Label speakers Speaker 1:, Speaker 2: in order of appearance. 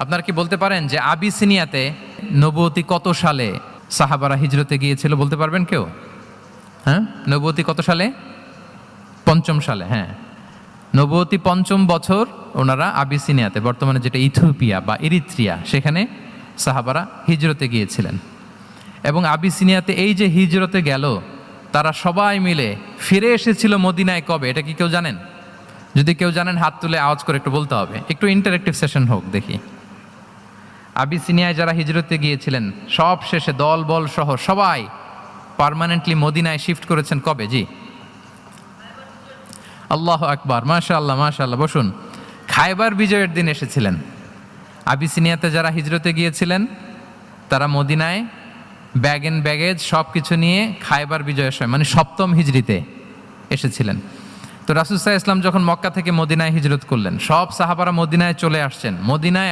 Speaker 1: আপনারা কি বলতে পারেন যে আবিসিনিয়াতে নবুয়তি কত সালে সাহাবারা হিজরতে গিয়েছিল, বলতে পারবেন কেউ? হ্যাঁ, নবুয়তি কত সালে? পঞ্চম সালে। হ্যাঁ, নবুয়তি পঞ্চম বছর ওনারা আবিসিনিয়াতে, বর্তমানে যেটা ইথিওপিয়া বা ইরিত্রিয়া, সেখানে সাহাবারা হিজরতে গিয়েছিলেন। এবং আবিসিনিয়াতে এই যে হিজরতে গেল, তারা সবাই মিলে ফিরে এসেছিল মদিনায় কবে? এটা কি কেউ জানেন? যদি কেউ জানেন হাত তুলে আওয়াজ করে একটু বলতে হবে, একটু ইন্টারেক্টিভ সেশন হোক দেখি। আবিসিনিয়ায় যারা হিজরতে গিয়েছিলেন সব শেষে দল বল সহ সবাই পার্মানেন্টলি মদিনায় শিফট করেছেন কবে? জি, আল্লাহু আকবার, মাশাআল্লাহ মাশাআল্লাহ। বসুন। খায়বার বিজয়ের দিন এসেছিলেন। আবিসিনিয়াতে যারা হিজরতে গিয়েছিলেন তারা মদিনায় ব্যাগ এন্ড ব্যাগেজ সব কিছু নিয়ে খায়বার বিজয়ের সময়, মানে সপ্তম হিজরিতে এসেছিলেন। তো রাসূল সাল্লাল্লাহু আলাইহি ওয়াসাল্লাম যখন মক্কা থেকে মদিনায় হিজরত করলেন, সব সাহাবারা মদিনায় চলে আসছেন। মদিনায়